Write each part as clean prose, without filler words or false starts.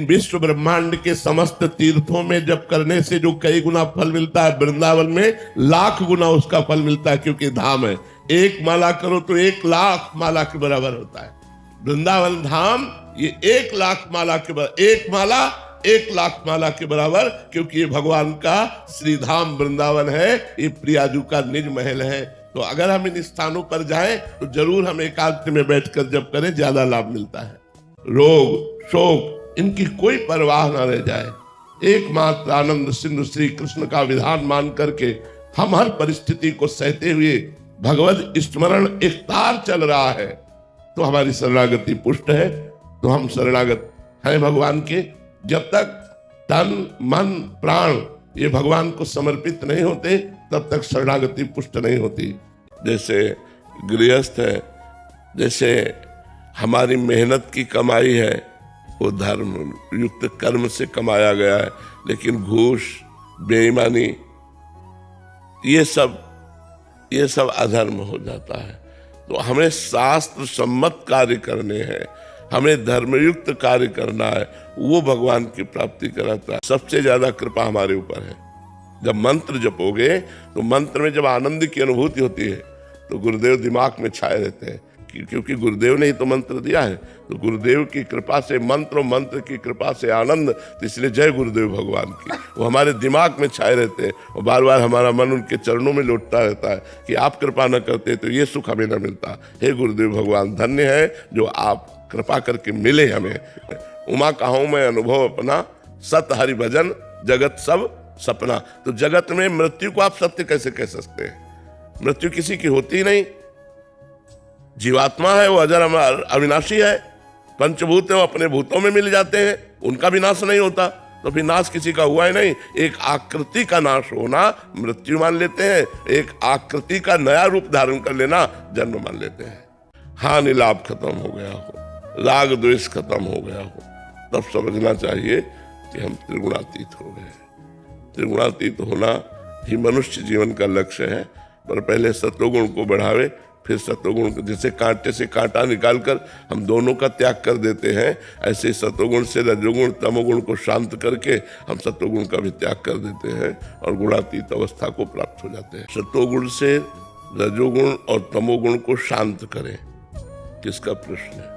विश्व ब्रह्मांड के समस्त तीर्थों में जब करने से जो कई गुना फल मिलता है, वृंदावन में लाख गुना उसका फल मिलता है, क्योंकि धाम है। एक माला करो तो 1,00,000 माला के बराबर होता है। वृंदावन धाम ये 1,00,000 माला के बराबर, एक माला 1,00,000 माला के बराबर, क्योंकि ये भगवान का श्रीधाम वृंदावन है, ये प्रियाजू का निज महल है। तो अगर हम इन स्थानों पर जाएं तो जरूर हम एकांत में बैठकर जब करें, ज्यादा लाभ मिलता है। रोग शोक इनकी कोई परवाह न रह जाए। एकमात्र आनंद सिंधु श्री कृष्ण का विधान मान करके हम हर परिस्थिति को सहते हुए भगवत स्मरण एक तार चल रहा है, तो हमारी शरणागति पुष्ट है। तो हम शरणागत हैं भगवान के। जब तक तन मन प्राण ये भगवान को समर्पित नहीं होते, तब तक शरणागति पुष्ट नहीं होती। जैसे गृहस्थ है, जैसे हमारी मेहनत की कमाई है, वो धर्म युक्त कर्म से कमाया गया है, लेकिन घूस बेईमानी ये सब अधर्म हो जाता है। तो हमें शास्त्र सम्मत कार्य करने हैं, हमें धर्मयुक्त कार्य करना है, वो भगवान की प्राप्ति कराता है। सबसे ज्यादा कृपा हमारे ऊपर है। जब मंत्र जपोगे तो मंत्र में जब आनंद की अनुभूति होती है तो गुरुदेव दिमाग में छाए रहते हैं, क्योंकि गुरुदेव ने ही तो मंत्र दिया है। तो गुरुदेव की कृपा से मंत्र, मंत्र की कृपा से आनंद, तो इसलिए जय गुरुदेव भगवान की। वो हमारे दिमाग में छाए रहते हैं और बार बार हमारा मन उनके चरणों में लौटता रहता है कि आप कृपा न करते तो ये सुख हमें न मिलता। हे गुरुदेव भगवान, धन्य है जो आप कृपा करके मिले हमें। उमा कहूँ मैं अनुभव अपना, सत हरि भजन जगत सब सपना। तो जगत में मृत्यु को आप सत्य कैसे कह सकते हैं? मृत्यु किसी की होती ही नहीं। जीवात्मा है, वो अजर अमर अविनाशी है। पंचभूत है, वो अपने भूतों में मिल जाते हैं, उनका भी नाश नहीं होता। तो फिर नाश किसी का हुआ ही नहीं। एक आकृति का नाश होना मृत्यु मान लेते हैं, एक आकृति का नया रूप धारण कर लेना जन्म मान लेते हैं। हानि लाभ खत्म हो गया हो, राग द्वेष खत्म हो गया हो, तब समझना चाहिए कि हम त्रिगुणातीत हो गए। त्रिगुणातीत होना ही मनुष्य जीवन का लक्ष्य है। पर पहले सत्वगुण को बढ़ावे, फिर सत्वगुण को, जैसे कांटे से कांटा निकालकर हम दोनों का त्याग कर देते हैं, ऐसे सत्वगुण से रजोगुण तमोगुण को शांत करके हम सत्वगुण का भी त्याग कर देते हैं और गुणातीत अवस्था को प्राप्त हो जाते हैं। सत्वगुण से रजोगुण और तमोगुण को शांत करें, किसका प्रश्न है?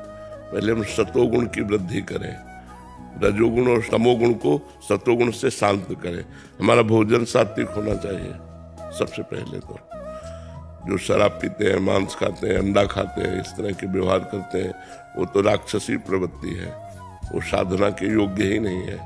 पहले हम सत्वगुण की वृद्धि करें, रजोगुण और तमोगुण को सत्वगुण से शांत करें। हमारा भोजन सात्विक होना चाहिए सबसे पहले। तो जो शराब पीते हैं, मांस खाते हैं, अंडा खाते हैं, इस तरह के व्यवहार करते हैं, वो तो राक्षसी प्रवृत्ति है, वो साधना के योग्य ही नहीं है।